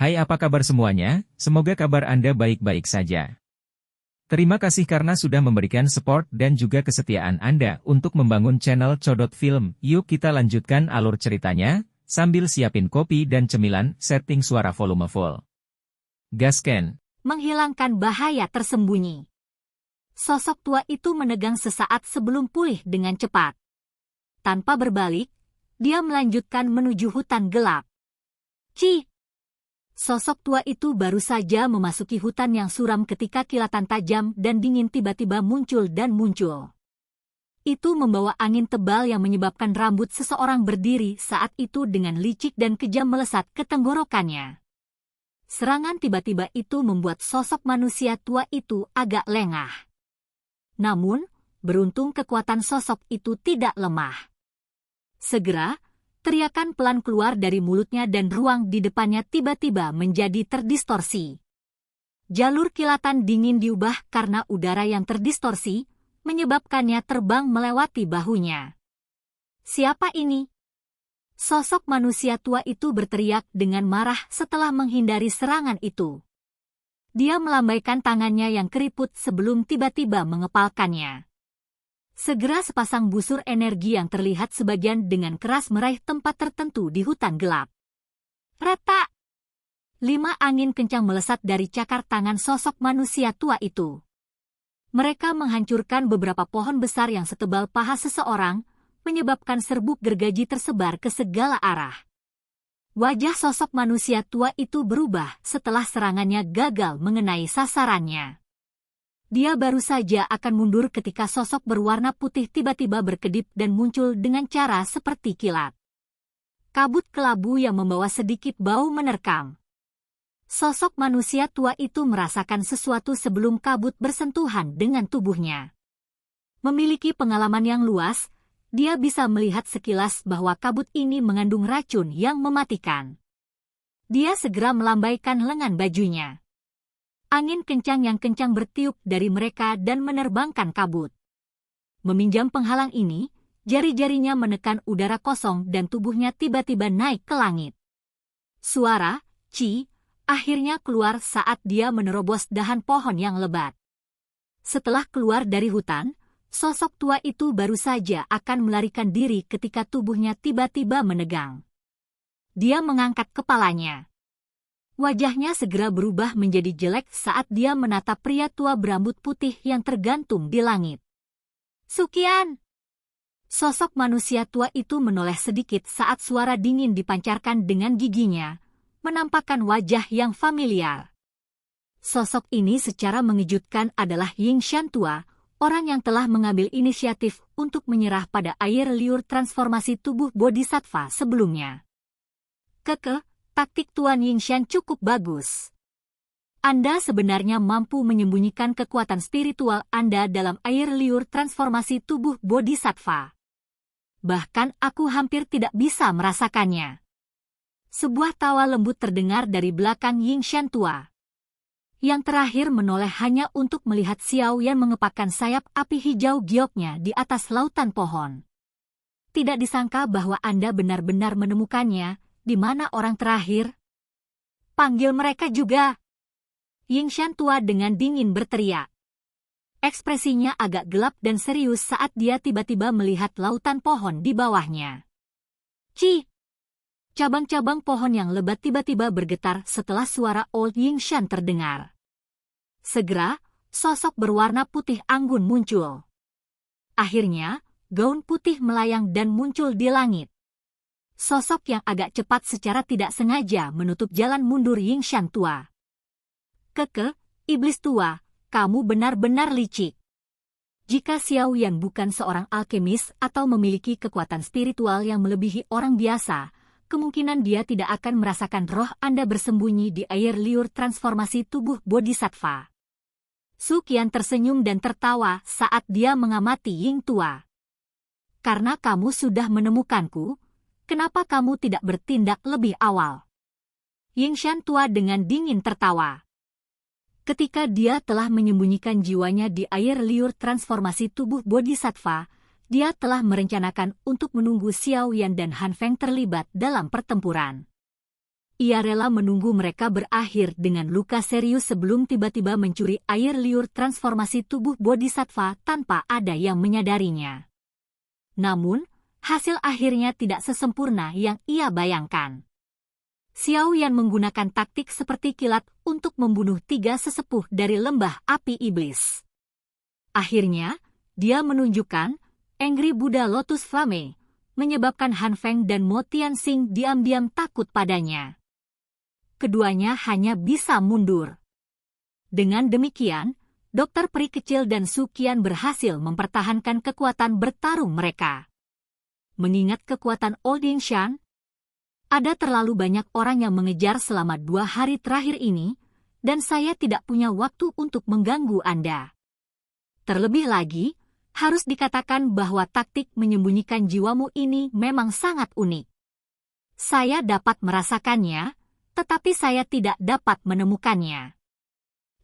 Hai, apa kabar semuanya? Semoga kabar Anda baik-baik saja. Terima kasih karena sudah memberikan support dan juga kesetiaan Anda untuk membangun channel Codot Film. Yuk kita lanjutkan alur ceritanya, sambil siapin kopi dan cemilan, setting suara volume full. Gasken. Menghilangkan bahaya tersembunyi. Sosok tua itu menegang sesaat sebelum pulih dengan cepat. Tanpa berbalik, dia melanjutkan menuju hutan gelap. Ci! Sosok tua itu baru saja memasuki hutan yang suram ketika kilatan tajam dan dingin tiba-tiba muncul dan muncul. Itu membawa angin tebal yang menyebabkan rambut seseorang berdiri saat itu dengan licik dan kejam melesat ke tenggorokannya. Serangan tiba-tiba itu membuat sosok manusia tua itu agak lengah. Namun, beruntung kekuatan sosok itu tidak lemah. Segera, teriakan pelan keluar dari mulutnya dan ruang di depannya tiba-tiba menjadi terdistorsi. Jalur kilatan dingin diubah karena udara yang terdistorsi, menyebabkannya terbang melewati bahunya. Siapa ini? Sosok manusia tua itu berteriak dengan marah setelah menghindari serangan itu. Dia melambaikan tangannya yang keriput sebelum tiba-tiba mengepalkannya. Segera sepasang busur energi yang terlihat sebagian dengan keras meraih tempat tertentu di hutan gelap. Retak! 5 angin kencang melesat dari cakar tangan sosok manusia tua itu. Mereka menghancurkan beberapa pohon besar yang setebal paha seseorang, menyebabkan serbuk gergaji tersebar ke segala arah. Wajah sosok manusia tua itu berubah setelah serangannya gagal mengenai sasarannya. Dia baru saja akan mundur ketika sosok berwarna putih tiba-tiba berkedip dan muncul dengan cara seperti kilat. Kabut kelabu yang membawa sedikit bau menerkam. Sosok manusia tua itu merasakan sesuatu sebelum kabut bersentuhan dengan tubuhnya. Memiliki pengalaman yang luas, dia bisa melihat sekilas bahwa kabut ini mengandung racun yang mematikan. Dia segera melambaikan lengan bajunya. Angin kencang yang kencang bertiup dari mereka dan menerbangkan kabut. Meminjam penghalang ini, jari-jarinya menekan udara kosong dan tubuhnya tiba-tiba naik ke langit. Suara, Ci, akhirnya keluar saat dia menerobos dahan pohon yang lebat. Setelah keluar dari hutan, sosok tua itu baru saja akan melarikan diri ketika tubuhnya tiba-tiba menegang. Dia mengangkat kepalanya. Wajahnya segera berubah menjadi jelek saat dia menatap pria tua berambut putih yang tergantung di langit. Sukian! Sosok manusia tua itu menoleh sedikit saat suara dingin dipancarkan dengan giginya, menampakkan wajah yang familiar. Sosok ini secara mengejutkan adalah Yingshan tua, orang yang telah mengambil inisiatif untuk menyerah pada air liur transformasi tubuh bodhisattva sebelumnya. Taktik Tuan Yingshan cukup bagus. Anda sebenarnya mampu menyembunyikan kekuatan spiritual Anda dalam air liur transformasi tubuh bodhisattva. Bahkan aku hampir tidak bisa merasakannya. Sebuah tawa lembut terdengar dari belakang Yingshan tua. Yang terakhir menoleh hanya untuk melihat Xiao Yan mengepakkan sayap api hijau gioknya di atas lautan pohon. Tidak disangka bahwa Anda benar-benar menemukannya. Di mana orang terakhir? Panggil mereka juga. Yingshan tua dengan dingin berteriak. Ekspresinya agak gelap dan serius saat dia tiba-tiba melihat lautan pohon di bawahnya. Ci! Cabang-cabang pohon yang lebat tiba-tiba bergetar setelah suara Old Yingshan terdengar. Segera, sosok berwarna putih anggun muncul. Akhirnya, gaun putih melayang dan muncul di langit. Sosok yang agak cepat secara tidak sengaja menutup jalan mundur Yingshan tua. Iblis tua, kamu benar-benar licik. Jika Xiao Yan bukan seorang alkemis atau memiliki kekuatan spiritual yang melebihi orang biasa, kemungkinan dia tidak akan merasakan roh Anda bersembunyi di air liur transformasi tubuh bodhisattva. Su Qian tersenyum dan tertawa saat dia mengamati Ying tua. Karena kamu sudah menemukanku, kenapa kamu tidak bertindak lebih awal? Yingshan tua dengan dingin tertawa. Ketika dia telah menyembunyikan jiwanya di air liur transformasi tubuh bodhisattva, dia telah merencanakan untuk menunggu Xiao Yan dan Han Feng terlibat dalam pertempuran. Ia rela menunggu mereka berakhir dengan luka serius sebelum tiba-tiba mencuri air liur transformasi tubuh bodhisattva tanpa ada yang menyadarinya. Namun, hasil akhirnya tidak sesempurna yang ia bayangkan. Xiao Yan menggunakan taktik seperti kilat untuk membunuh 3 sesepuh dari lembah api iblis. Akhirnya, dia menunjukkan Angry Buddha Lotus Flame, menyebabkan Han Feng dan Mo Tianxing diam-diam takut padanya. Keduanya hanya bisa mundur. Dengan demikian, Dokter Peri Kecil dan Su Qian berhasil mempertahankan kekuatan bertarung mereka. Mengingat kekuatan Old Yingshan, ada terlalu banyak orang yang mengejar selama 2 hari terakhir ini, dan saya tidak punya waktu untuk mengganggu Anda. Terlebih lagi, harus dikatakan bahwa taktik menyembunyikan jiwamu ini memang sangat unik. Saya dapat merasakannya, tetapi saya tidak dapat menemukannya.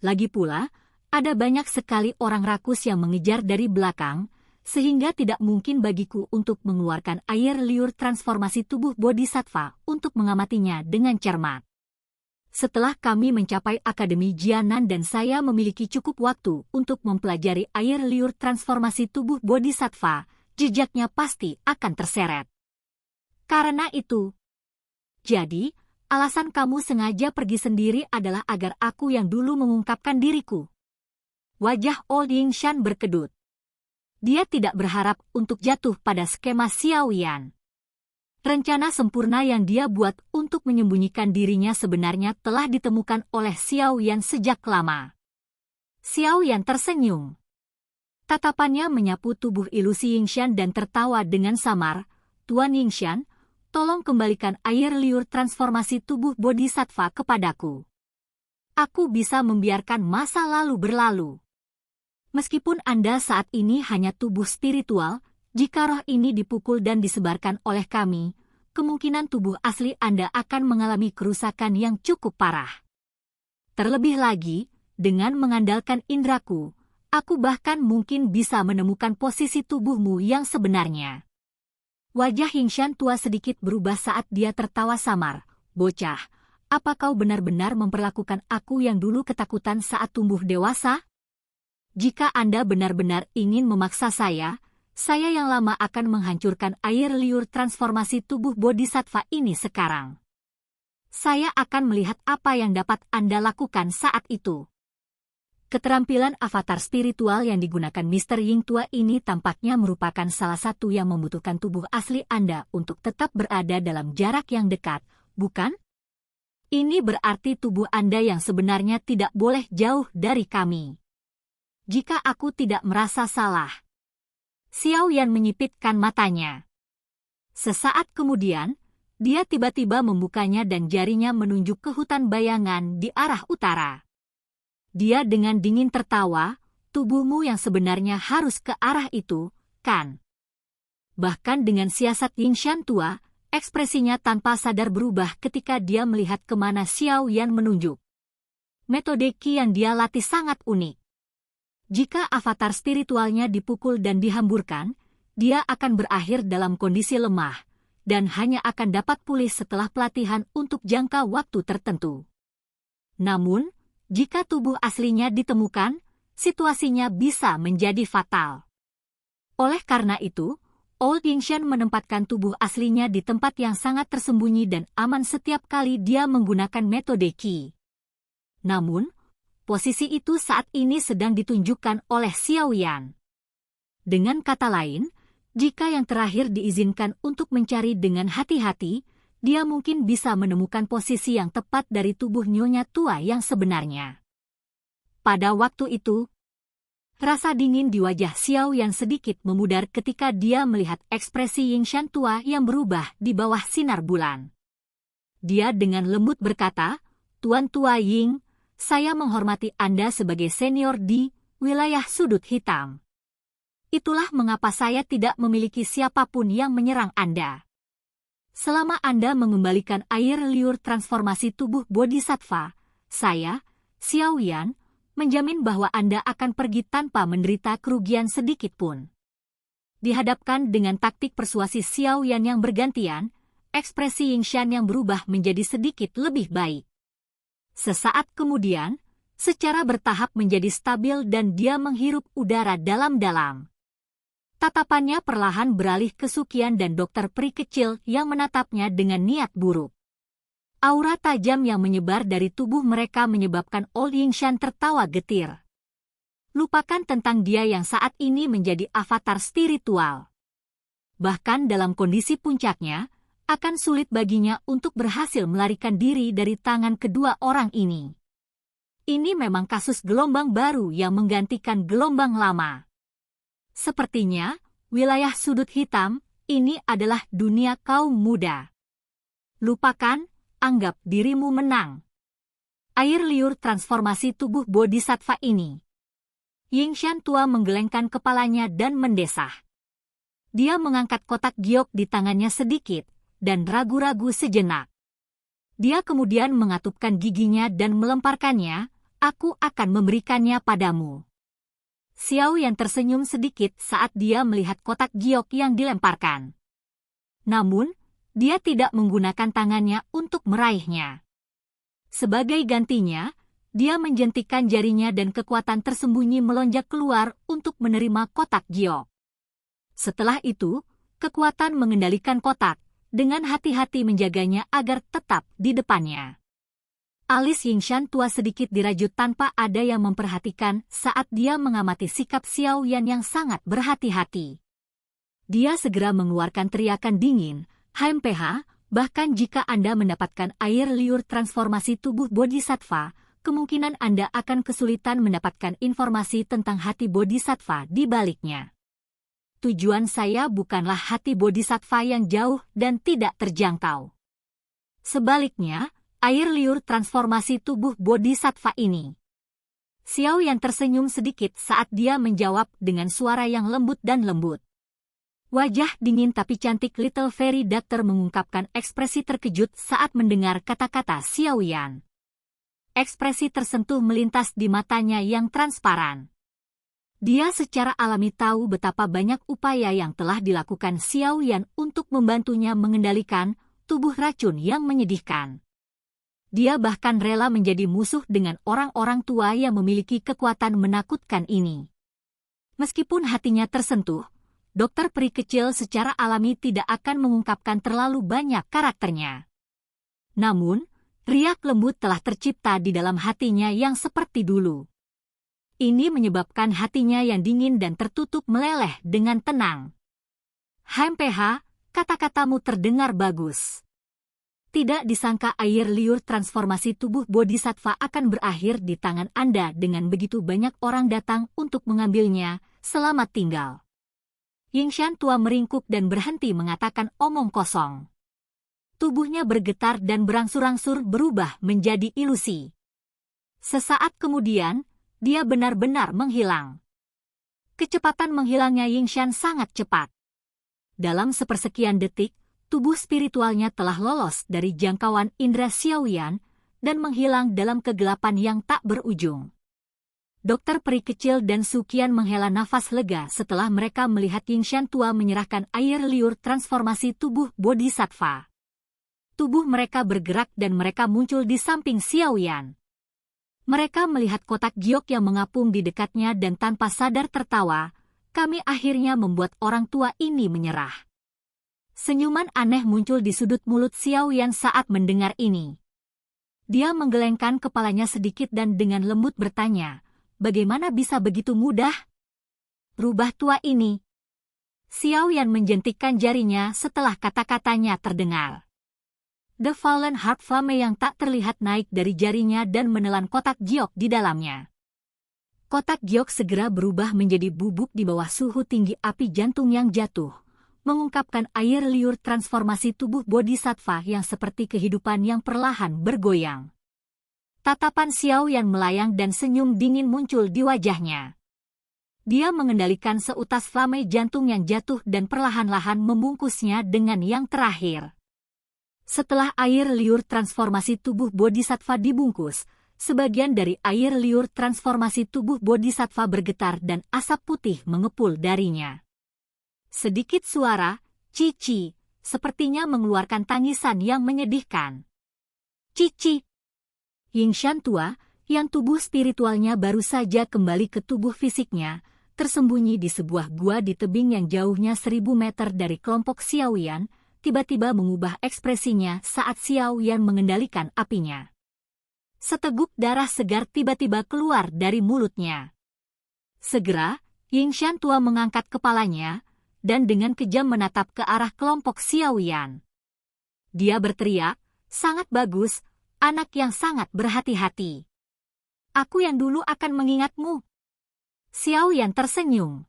Lagi pula, ada banyak sekali orang rakus yang mengejar dari belakang, sehingga tidak mungkin bagiku untuk mengeluarkan air liur transformasi tubuh bodhisattva untuk mengamatinya dengan cermat. Setelah kami mencapai Akademi Jianan dan saya memiliki cukup waktu untuk mempelajari air liur transformasi tubuh bodhisattva, jejaknya pasti akan terseret. Karena itu, jadi, alasan kamu sengaja pergi sendiri adalah agar aku yang dulu mengungkapkan diriku. Wajah Old Yingshan berkedut. Dia tidak berharap untuk jatuh pada skema Xiao Yan. Rencana sempurna yang dia buat untuk menyembunyikan dirinya sebenarnya telah ditemukan oleh Xiao Yan sejak lama. Xiao Yan tersenyum. Tatapannya menyapu tubuh ilusi Yingshan dan tertawa dengan samar. Tuan Yingshan, tolong kembalikan air liur transformasi tubuh bodhisattva kepadaku. Aku bisa membiarkan masa lalu berlalu. Meskipun Anda saat ini hanya tubuh spiritual, jika roh ini dipukul dan disebarkan oleh kami, kemungkinan tubuh asli Anda akan mengalami kerusakan yang cukup parah. Terlebih lagi, dengan mengandalkan indraku, aku bahkan mungkin bisa menemukan posisi tubuhmu yang sebenarnya. Wajah Yingshan tua sedikit berubah saat dia tertawa samar. Bocah, apa kau benar-benar memperlakukan aku yang dulu ketakutan saat tumbuh dewasa? Jika Anda benar-benar ingin memaksa saya yang lama akan menghancurkan air liur transformasi tubuh bodhisattva ini sekarang. Saya akan melihat apa yang dapat Anda lakukan saat itu. Keterampilan avatar spiritual yang digunakan Mr. Ying tua ini tampaknya merupakan salah satu yang membutuhkan tubuh asli Anda untuk tetap berada dalam jarak yang dekat, bukan? Ini berarti tubuh Anda yang sebenarnya tidak boleh jauh dari kami. Jika aku tidak merasa salah. Xiao Yan menyipitkan matanya. Sesaat kemudian, dia tiba-tiba membukanya dan jarinya menunjuk ke hutan bayangan di arah utara. Dia dengan dingin tertawa, tubuhmu yang sebenarnya harus ke arah itu, kan? Bahkan dengan siasat Yingshan tua, ekspresinya tanpa sadar berubah ketika dia melihat kemana Xiao Yan menunjuk. Metode Qi yang dia latih sangat unik. Jika avatar spiritualnya dipukul dan dihamburkan, dia akan berakhir dalam kondisi lemah, dan hanya akan dapat pulih setelah pelatihan untuk jangka waktu tertentu. Namun, jika tubuh aslinya ditemukan, situasinya bisa menjadi fatal. Oleh karena itu, Old Yingshan menempatkan tubuh aslinya di tempat yang sangat tersembunyi dan aman setiap kali dia menggunakan metode Qi. Namun, posisi itu saat ini sedang ditunjukkan oleh Xiao Yan. Dengan kata lain, jika yang terakhir diizinkan untuk mencari dengan hati-hati, dia mungkin bisa menemukan posisi yang tepat dari tubuh nyonya tua yang sebenarnya. Pada waktu itu, rasa dingin di wajah Xiao Yan sedikit memudar ketika dia melihat ekspresi Yingshan tua yang berubah di bawah sinar bulan. Dia dengan lembut berkata, "Tuan tua Ying, saya menghormati Anda sebagai senior di wilayah sudut hitam. Itulah mengapa saya tidak memiliki siapapun yang menyerang Anda. Selama Anda mengembalikan air liur transformasi tubuh bodhisattva, saya, Xiao Yan, menjamin bahwa Anda akan pergi tanpa menderita kerugian sedikit pun." Dihadapkan dengan taktik persuasi Xiao Yan yang bergantian, ekspresi Yingshan yang berubah menjadi sedikit lebih baik. Sesaat kemudian, secara bertahap menjadi stabil dan dia menghirup udara dalam-dalam. Tatapannya perlahan beralih ke Sukian dan dokter peri kecil yang menatapnya dengan niat buruk. Aura tajam yang menyebar dari tubuh mereka menyebabkan Old Yingshan tertawa getir. Lupakan tentang dia yang saat ini menjadi avatar spiritual. Bahkan dalam kondisi puncaknya, akan sulit baginya untuk berhasil melarikan diri dari tangan kedua orang ini. Ini memang kasus gelombang baru yang menggantikan gelombang lama. Sepertinya, wilayah sudut hitam, ini adalah dunia kaum muda. Lupakan, anggap dirimu menang. Air liur transformasi tubuh bodhisattva ini. Yingshan tua menggelengkan kepalanya dan mendesah. Dia mengangkat kotak giok di tangannya sedikit, dan ragu-ragu sejenak. Dia kemudian mengatupkan giginya dan melemparkannya, aku akan memberikannya padamu. Xiao Yan tersenyum sedikit saat dia melihat kotak giok yang dilemparkan. Namun, dia tidak menggunakan tangannya untuk meraihnya. Sebagai gantinya, dia menjentikan jarinya dan kekuatan tersembunyi melonjak keluar untuk menerima kotak giok. Setelah itu, kekuatan mengendalikan kotak, dengan hati-hati menjaganya agar tetap di depannya. Alis Yingshan tua sedikit dirajut tanpa ada yang memperhatikan saat dia mengamati sikap Xiao Yan yang sangat berhati-hati. Dia segera mengeluarkan teriakan dingin, HMPH, bahkan jika Anda mendapatkan air liur transformasi tubuh bodhisattva, kemungkinan Anda akan kesulitan mendapatkan informasi tentang hati bodhisattva di baliknya. Tujuan saya bukanlah hati bodhisattva yang jauh dan tidak terjangkau. Sebaliknya, air liur transformasi tubuh bodhisattva ini. Xiao Yan tersenyum sedikit saat dia menjawab dengan suara yang lembut dan lembut. Wajah dingin tapi cantik Little Fairy Doctor mengungkapkan ekspresi terkejut saat mendengar kata-kata Xiao Yan. Ekspresi tersentuh melintas di matanya yang transparan. Dia secara alami tahu betapa banyak upaya yang telah dilakukan Xiao Yan untuk membantunya mengendalikan tubuh racun yang menyedihkan. Dia bahkan rela menjadi musuh dengan orang-orang tua yang memiliki kekuatan menakutkan ini. Meskipun hatinya tersentuh, dokter peri kecil secara alami tidak akan mengungkapkan terlalu banyak karakternya. Namun, riak lembut telah tercipta di dalam hatinya yang seperti dulu. Ini menyebabkan hatinya yang dingin dan tertutup meleleh dengan tenang. HMPH, kata-katamu terdengar bagus. Tidak disangka air liur transformasi tubuh bodhisattva akan berakhir di tangan Anda dengan begitu banyak orang datang untuk mengambilnya. Selamat tinggal. Yingshan tua meringkuk dan berhenti mengatakan omong kosong. Tubuhnya bergetar dan berangsur-angsur berubah menjadi ilusi. Sesaat kemudian, dia benar-benar menghilang. Kecepatan menghilangnya Yingshan sangat cepat. Dalam sepersekian detik, tubuh spiritualnya telah lolos dari jangkauan indera Xiao Yan dan menghilang dalam kegelapan yang tak berujung. Dokter peri kecil dan Sukian menghela nafas lega setelah mereka melihat Yingshan tua menyerahkan air liur transformasi tubuh bodhisattva. Tubuh mereka bergerak dan mereka muncul di samping Xiao Yan. Mereka melihat kotak giok yang mengapung di dekatnya dan tanpa sadar tertawa, kami akhirnya membuat orang tua ini menyerah. Senyuman aneh muncul di sudut mulut Xiao Yan saat mendengar ini. Dia menggelengkan kepalanya sedikit dan dengan lembut bertanya, bagaimana bisa begitu mudah? Rubah tua ini. Xiao Yan menjentikkan jarinya setelah kata-katanya terdengar. The Fallen Heart Flame yang tak terlihat naik dari jarinya dan menelan kotak giok di dalamnya. Kotak giok segera berubah menjadi bubuk di bawah suhu tinggi api jantung yang jatuh, mengungkapkan air liur transformasi tubuh bodhisattva yang seperti kehidupan yang perlahan bergoyang. Tatapan Xiao Yan melayang dan senyum dingin muncul di wajahnya. Dia mengendalikan seutas flame jantung yang jatuh dan perlahan-lahan membungkusnya dengan yang terakhir. Setelah air liur transformasi tubuh bodhisattva dibungkus, sebagian dari air liur transformasi tubuh bodhisattva bergetar dan asap putih mengepul darinya. Sedikit suara, cici, sepertinya mengeluarkan tangisan yang menyedihkan. Cici. Yingshan tua, yang tubuh spiritualnya baru saja kembali ke tubuh fisiknya, tersembunyi di sebuah gua di tebing yang jauhnya 1000 meter dari kelompok Xiaoyan, tiba-tiba mengubah ekspresinya saat Xiaoyan mengendalikan apinya. Seteguk darah segar tiba-tiba keluar dari mulutnya. Segera, Yingshan tua mengangkat kepalanya, dan dengan kejam menatap ke arah kelompok Xiaoyan. Dia berteriak, "Sangat bagus, anak yang sangat berhati-hati. Aku yang dulu akan mengingatmu." Xiaoyan tersenyum.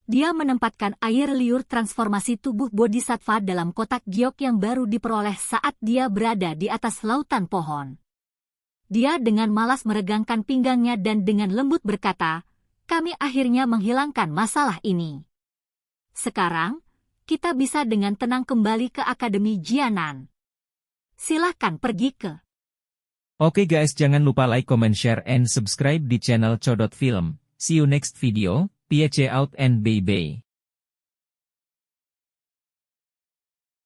Dia menempatkan air liur transformasi tubuh bodhisattva dalam kotak giok yang baru diperoleh saat dia berada di atas lautan pohon. Dia dengan malas meregangkan pinggangnya dan dengan lembut berkata, "Kami akhirnya menghilangkan masalah ini. Sekarang, kita bisa dengan tenang kembali ke Akademi Jianan. Silahkan pergi ke..." Oke guys, jangan lupa like, comment, share, and subscribe di channel Codot Film. See you next video, peace out and bye-bye.